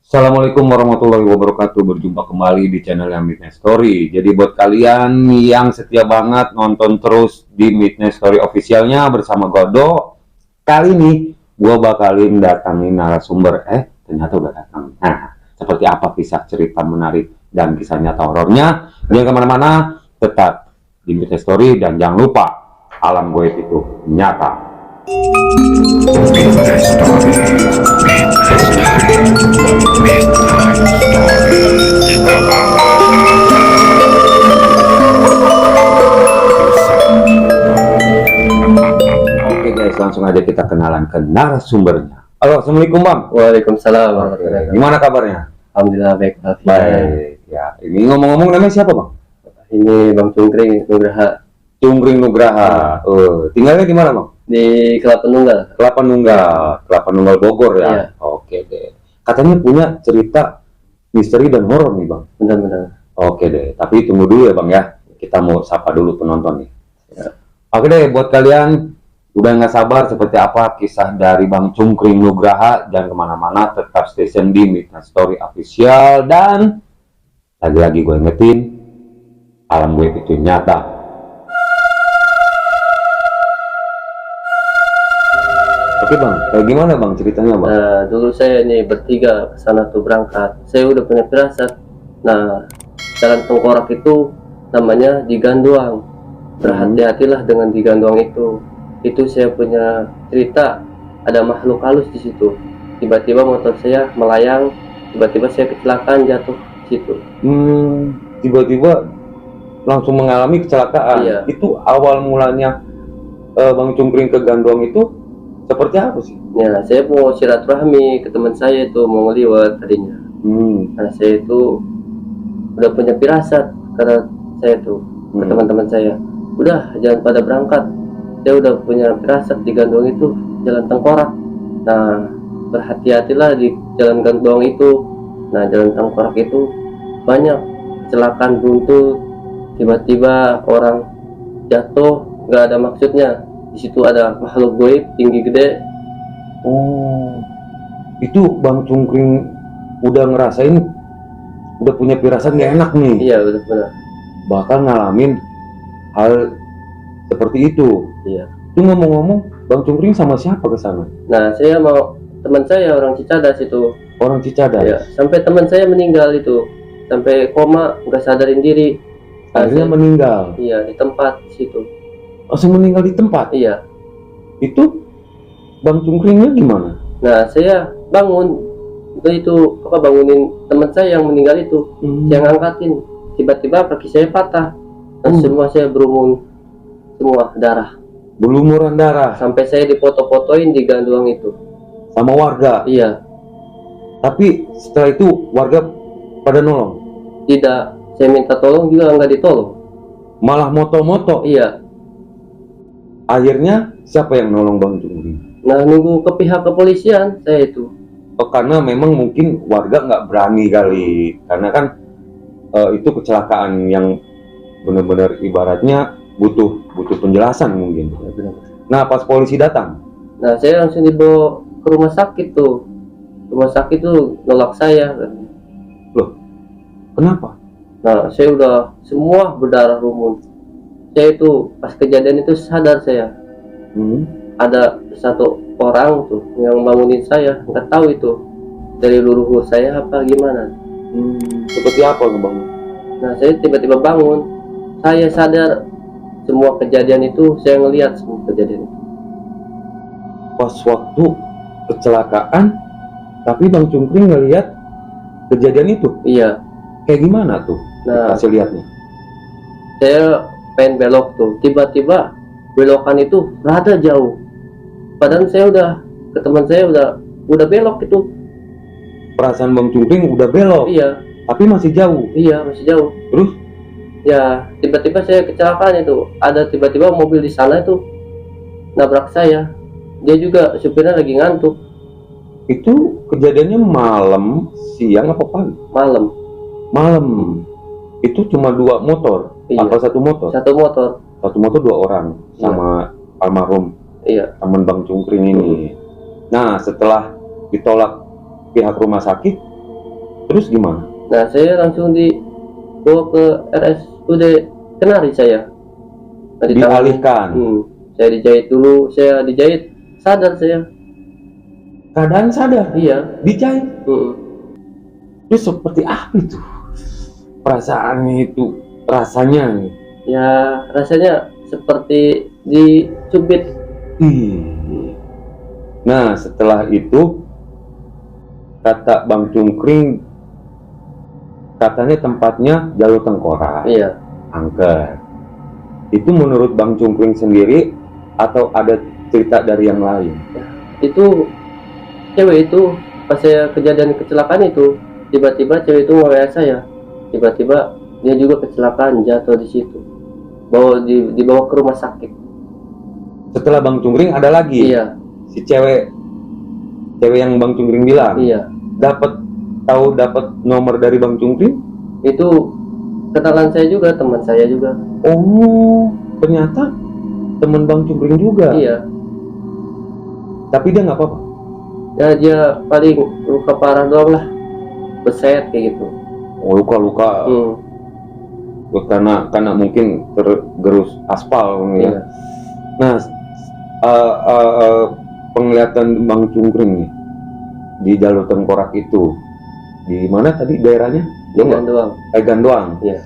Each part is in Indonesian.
Assalamualaikum warahmatullahi wabarakatuh. Berjumpa kembali di channel yang Midnight Story. Jadi buat kalian yang setia banget nonton terus di Midnight Story officialnya bersama Godo, kali ini gue bakalin datangin narasumber. Ternyata udah datang. Nah, seperti apa kisah cerita menarik dan kisah nyata horornya? Jangan kemana-mana, tetap di Midnight Story dan jangan lupa alam goib itu nyata. Midnight Story, Midnight Story, Midnight Story. Oke guys, langsung aja kita kenalan ke narasumbernya. Halo, assalamualaikum bang. Waalaikumsalam warahmatullahi wabarakatuh. Gimana kabarnya? Alhamdulillah baik. Baik. Ya, ini ngomong-ngomong namanya siapa bang? Ini Bang Cungkring Nugraha Cungkring Nugraha. Tinggalnya di mana bang? di Kelapa Nunggal. Kelapa Nunggal Bogor ya. Iya. Oke deh. Katanya punya cerita misteri dan horor nih bang. Benar-benar. Oke deh. Tapi tunggu dulu ya bang ya. Kita mau sapa dulu penonton nih. Ya. Oke deh. Buat kalian udah nggak sabar seperti apa kisah dari Bang Cungkring Nugraha, jangan kemana-mana. Tetap station di Midnight Story official. Dan lagi-lagi gue ingetin, alam gue itu nyata. Oke bang, kayak gimana bang ceritanya bang? Nah, dulu saya ini bertiga ke sana tuh berangkat. Saya udah punya firasat. Nah, jalan tengkorak itu namanya Diganduang. Berhati-hatilah dengan Diganduang itu. Itu saya punya cerita, ada makhluk halus di situ. Tiba-tiba motor saya melayang, tiba-tiba saya kecelakaan jatuh di situ. Tiba-tiba langsung mengalami kecelakaan. Iya. Itu awal mulanya Bang Cungkring ke Ganduang itu seperti apa sih? Ya, saya mau silaturahmi ke teman saya itu, mau ngeliwat tadinya. Nah, saya itu udah punya firasat karena saya tuh ke teman-teman saya, udah jangan pada berangkat. Saya udah punya firasat di Ganduang itu jalan tengkorak. Nah, berhati-hatilah di jalan Ganduang itu. Nah, jalan tengkorak itu banyak kecelakaan buntut. Tiba-tiba orang jatuh nggak ada maksudnya. Di situ ada makhluk goib tinggi gede. Itu Bang Cungkring udah ngerasain, udah punya firasat nggak enak nih. Iya, benar-benar. Bahkan ngalamin hal seperti itu. Iya. Itu ngomong-ngomong, Bang Cungkring sama siapa ke sana? Nah, saya mau teman saya orang Cicadas itu. Orang Cicadas. Ya, sampai teman saya meninggal itu, sampai koma, nggak sadarin diri. Akhirnya meninggal. Iya, di tempat situ. Langsung meninggal di tempat. Iya. Itu Bang Cungkringnya gimana? Nah, saya bangun itu apa, bangunin teman saya yang meninggal itu. Saya ngangkatin, tiba-tiba kaki saya patah dan semua saya berumur semua darah. Berlumuran darah. Sampai saya dipoto-fotoin di Ganduang itu Sama warga. Iya. Tapi setelah itu warga pada nolong. Tidak, saya minta tolong juga nggak ditolong. Malah moto-moto. Iya. Akhirnya siapa yang nolong Bang Cungkring? Nah, nunggu ke pihak kepolisian saya itu. Karena memang mungkin warga nggak berani kali, karena kan itu kecelakaan yang benar-benar ibaratnya butuh penjelasan mungkin. Nah, pas polisi datang, nah saya langsung dibawa ke rumah sakit tuh. Rumah sakit tuh nolak saya. Loh, kenapa? Nah, saya udah semua berdarah rumun. Saya itu pas kejadian itu sadar saya. Ada satu orang tuh yang bangunin saya, nggak tahu itu dari leluhur saya apa gimana. Seperti apa Bang? Nah, saya tiba-tiba bangun, saya sadar semua kejadian itu, saya ngelihat semua kejadian itu. Pas waktu kecelakaan, tapi Bang Cungkring ngelihat kejadian itu? Iya. Kayak gimana tuh? Nah, hasil lihatnya? Saya pengen belok tuh, tiba-tiba belokan itu rada jauh. Padahal saya udah ke teman saya udah belok itu. Perasaan Bang Cungkring udah belok. Iya. Tapi masih jauh. Iya, masih jauh. Terus? Ya, tiba-tiba saya kecelakaan itu. Ada tiba-tiba mobil di sana itu nabrak saya. Dia juga supirnya lagi ngantuk. Itu kejadiannya malam, siang apa pagi? Malam. Malam. Itu cuma 2 motor. Iya. Apa 1 motor? 1 motor. 1 motor 2 orang sama almarhum. Iya. Teman Bang Cungkring ini. Nah, setelah ditolak pihak rumah sakit, Terus gimana? Nah, saya langsung dibawa ke RSUD Kenari saya. Nah, Dialihkan. Saya dijahit dulu, sadar saya. Keadaan sadar? Iya. Dijahit? Itu seperti apa itu? Perasaannya itu, rasanya? Ya, rasanya seperti dicubit. Nah, setelah itu kata Bang Cungkring, katanya tempatnya jalur tengkorak. Iya. Angker. Itu menurut Bang Cungkring sendiri atau ada cerita dari yang lain? Itu cewek itu pas saya kejadian kecelakaan itu, tiba-tiba cewek itu ngeliat saya. Tiba-tiba dia juga kecelakaan, jatuh di situ. Dibawa ke rumah sakit. Setelah Bang Cungkring ada lagi? Iya. Si cewek yang Bang Cungkring bilang? Iya. Dapat nomor dari Bang Cungkring? Itu kenalan saya juga, teman saya juga. Oh, ternyata teman Bang Cungkring juga? Iya. Tapi dia nggak apa-apa? Ya, dia paling luka parah doang lah, beset kayak gitu. Oh, luka-luka. Karena mungkin tergerus aspal. Iya. Nah, penglihatan Bang Cungkring nih di jalur tengkorak itu di mana tadi daerahnya? Gandoang. Gandoang. Iya.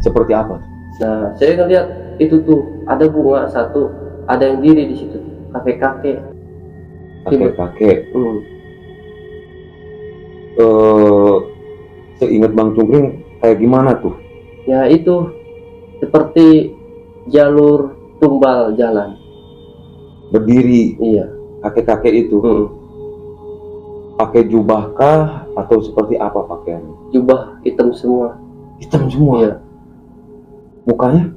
Seperti apa? Nah, saya ngeliat itu tuh ada bunga satu, ada yang diri di situ, kakek-kakek. Seingat Bang Cungkring kayak gimana tuh? Ya itu seperti jalur tumbal jalan. Berdiri. Iya. Kakek-kakek itu. Pakai jubah kah atau seperti apa pakaiannya? Jubah hitam semua. Hitam semua? Iya. Mukanya?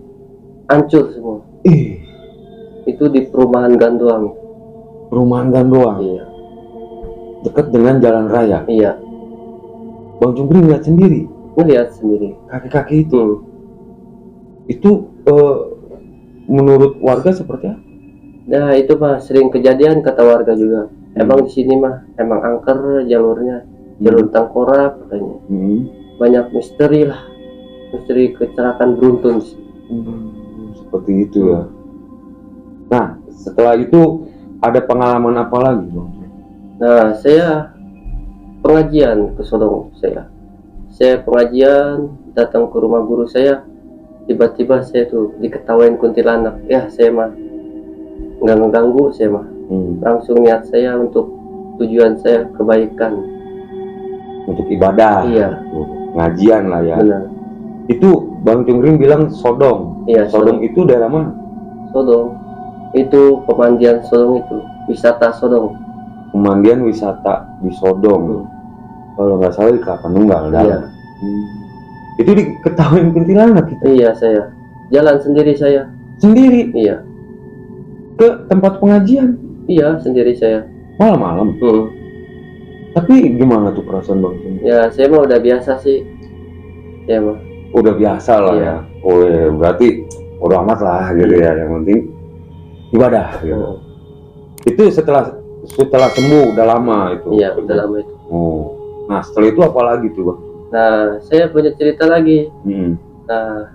Hancur semua. Itu di perumahan Gandoang. Perumahan Gandoang? Iya. Dekat dengan jalan raya? Iya. Bang Cungkring lihat sendiri? Lihat sendiri. Kakek-kakek itu? Itu menurut warga seperti apa? Nah, itu mah sering kejadian kata warga juga. Emang di sini mah emang angker jalurnya, jalur tengkorak katanya. Banyak misteri lah, misteri kecelakaan beruntun sih. Seperti itu ya. Nah, setelah itu ada pengalaman apa lagi, Bang? Nah, saya pengajian ke Sodong. Saya pengajian, datang ke rumah guru saya. Tiba-tiba saya tuh diketawain kuntilanak. Ya, saya mah nggak ngeganggu, saya mah langsung niat saya untuk tujuan saya kebaikan, untuk ibadah. Iya. Ngajian lah ya. Benar. Itu Bang Cungkring bilang Sodong. Iya. Sodong itu daerah mana? Sodong itu pemandian Sodong, itu wisata Sodong. Pemandian wisata di Sodong. Kalau nggak salah di Kelapa Nunggal. Iya. Itu diketawain kuntilanak gitu? Iya, saya jalan sendiri saya. Sendiri? Iya. Ke tempat pengajian? Iya, sendiri saya. Malam-malam? Tapi gimana tuh perasaan Bang Cungkring? Ya, saya mah udah biasa sih. Ya mah. Udah biasa lah. Iya. Ya. Oh ya, berarti udah amat lah gitu ya. Yang penting ibadah gitu. Itu setelah sembuh udah lama itu? Iya, udah lama itu. Nah, setelah itu apa lagi tuh, Bang? Nah, saya punya cerita lagi. Nah,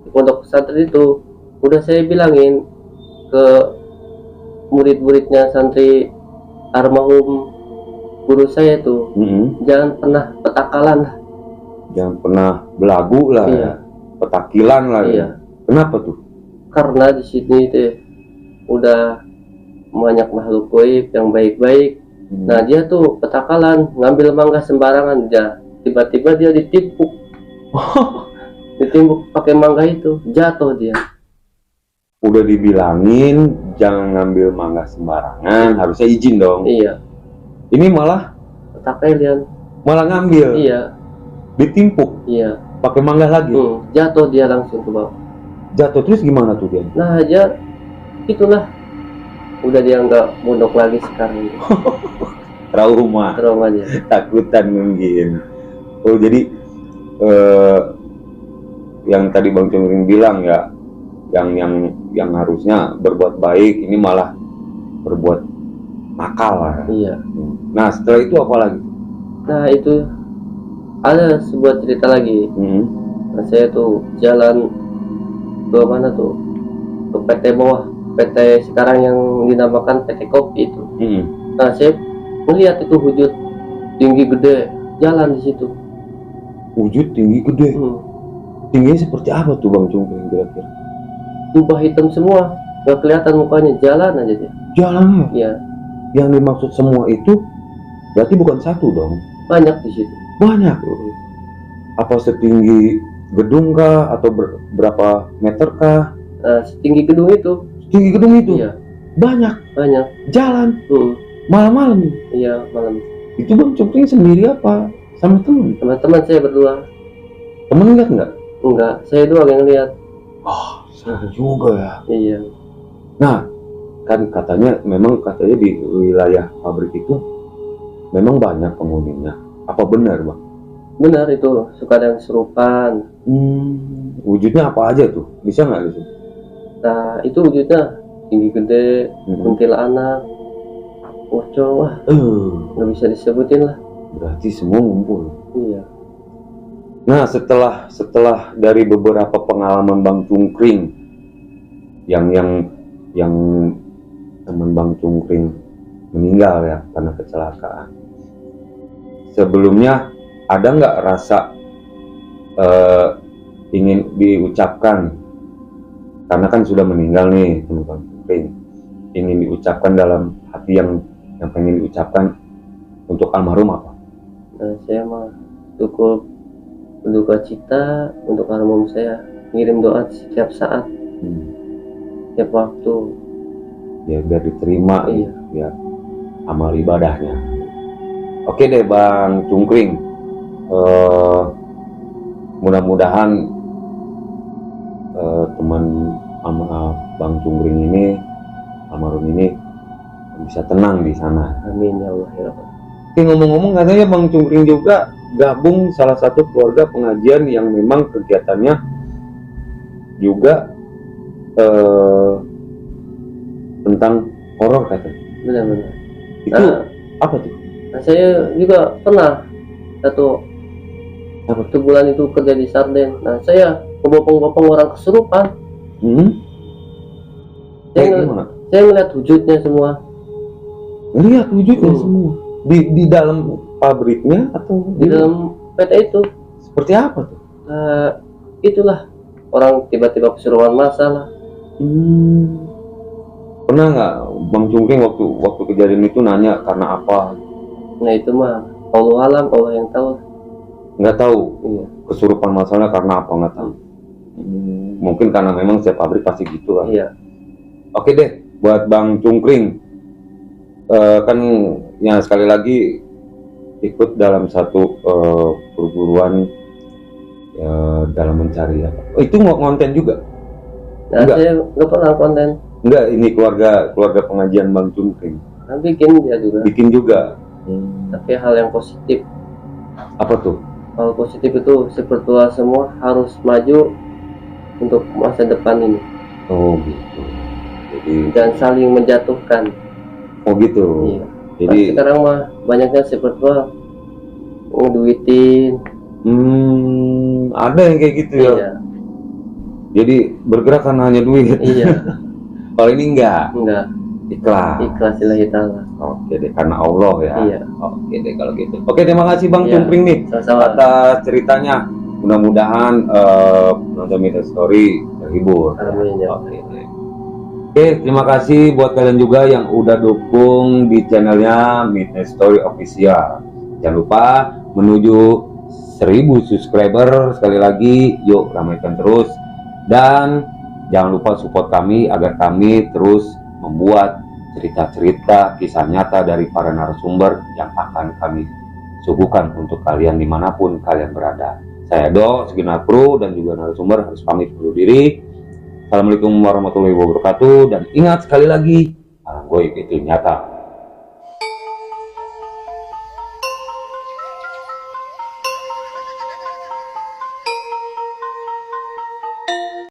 di pondok pesantren itu udah saya bilangin ke murid-muridnya santri almarhum guru saya tuh, jangan pernah petakalan lah. Jangan pernah belagu lah. Iya. Ya. Petakilan lah. Iya. Ya. Kenapa tuh? Karena di sini tuh udah banyak makhluk gaib yang baik-baik. Nah, dia tuh petakalan, ngambil mangga sembarangan, tiba-tiba dia ditimpuk. Ditimpuk pakai mangga itu, jatuh dia. Udah dibilangin jangan ngambil mangga sembarangan, harusnya izin dong. Iya. Ini malah petakailan. Malah ngambil. Iya. Ditimpuk. Iya. Pakai mangga lagi. Jatuh dia langsung ke bawah. Jatuh terus gimana tuh dia? Nah, dia itulah. Udah dia nggak mondok lagi sekarang. Trauma dia. Takutan mungkin. Oh, jadi yang tadi Bang Cungkring bilang ya, yang harusnya berbuat baik ini malah berbuat nakal lah. Iya. Nah, setelah itu apa lagi? Nah, itu ada sebuah cerita lagi. Nah, saya tuh jalan ke mana tuh, ke PT bawah, PT sekarang yang dinamakan PT Kopi itu. Nah, saya melihat itu wujud tinggi gede jalan di situ. Wujud tinggi gede. Tingginya seperti apa tuh Bang Cungkring kira-kira? Jubah hitam semua, nggak kelihatan mukanya, jalan aja dia. Jalannya? Iya. Yang dimaksud semua itu berarti bukan satu dong? Banyak di situ. Banyak. Apa setinggi gedung kah atau berapa meter kah? Setinggi gedung itu. Setinggi gedung itu? Iya. Banyak. Jalan. Malam-malam. Iya, malam. Itu Bang Cungkring sendiri apa sama teman? Sama teman saya berdua. Temen lihat nggak? Enggak, saya doang yang lihat. Oh, seru juga ya. Iya. Nah, kan katanya di wilayah pabrik itu memang banyak penghuninya. Apa benar Bang? Benar itu, suka ada yang serupan. Wujudnya apa aja tuh? Bisa nggak gitu? Nah, itu wujudnya tinggi gede, kuntilanak, pocong, wah, nggak bisa disebutin lah. Berarti semua ngumpul. Iya. Nah, setelah dari beberapa pengalaman Bang Cungkring yang teman Bang Cungkring meninggal ya karena kecelakaan. Sebelumnya ada nggak rasa ingin diucapkan, karena kan sudah meninggal nih teman Bang Cungkring, ingin diucapkan dalam hati yang pengen diucapkan untuk almarhum apa? Nah, saya mah cukup berduka cita untuk almarhum saya, ngirim doa setiap saat, setiap waktu. Ya biar diterima, iya. Ya amal ibadahnya. Oke deh Bang Cungkring, mudah-mudahan teman Bang Cungkring ini, almarhum ini bisa tenang di sana. Amin ya Allah ya Rabbal. Oke, ngomong-ngomong katanya Bang Cungkring juga gabung salah satu keluarga pengajian yang memang kegiatannya juga tentang horor katanya. Benar-benar. Itu apa tuh? Nah, saya juga pernah satu bulan itu kerja di sarden. Nah, saya ngebopong-bopong orang kesurupan. Saya ngeliat wujudnya semua. Lihat wujudnya semua di dalam pabriknya atau di dalam PT itu? Seperti apa tuh? Itulah orang tiba-tiba kesurupan masalah. Pernah nggak Bang Cungkring waktu kejadian itu nanya karena apa? Nah itu mah Allah alam, Allah yang tahu. Nggak tahu. Iya. Kesurupan masalahnya karena apa nggak tahu. Mungkin karena memang setiap pabrik pasti gitu lah. Iya. Oke deh, buat Bang Cungkring, kan ya sekali lagi ikut dalam satu perguruan dalam mencari apa? Itu ngonten juga? Nah, enggak. Saya nggak pernah konten. Enggak, ini keluarga pengajian Bang Cungkring. Nah, bikin dia juga. Bikin juga. Tapi hal yang positif. Apa tuh? Hal positif itu seperti semua harus maju untuk masa depan ini. Oh gitu. Jadi dan saling menjatuhkan. Oh gitu. Iya. Jadi sekarang mah banyaknya seperti ngeduitin. Ada yang kayak gitu ya. Iya. Jadi bergerak karena hanya duit. Iya. Kalau ini enggak. Ikhlas lillahi ta'ala. Oke deh, karena Allah ya. Iya. Oke deh kalau gitu. Oke, terima kasih Bang Cungkring nih atas ceritanya. Mudah-mudahan penonton Midnight Story terhibur. Amin ya. Oke, terima kasih buat kalian juga yang udah dukung di channelnya Midnight Story Official. Jangan lupa menuju 1000 subscriber sekali lagi. Yuk ramaikan terus dan jangan lupa support kami agar kami terus membuat cerita-cerita kisah nyata dari para narasumber yang akan kami suguhkan untuk kalian dimanapun kalian berada. Saya Do, segenap kru dan juga narasumber harus pamit undur diri. Assalamualaikum warahmatullahi wabarakatuh dan ingat sekali lagi, alam goib itu nyata.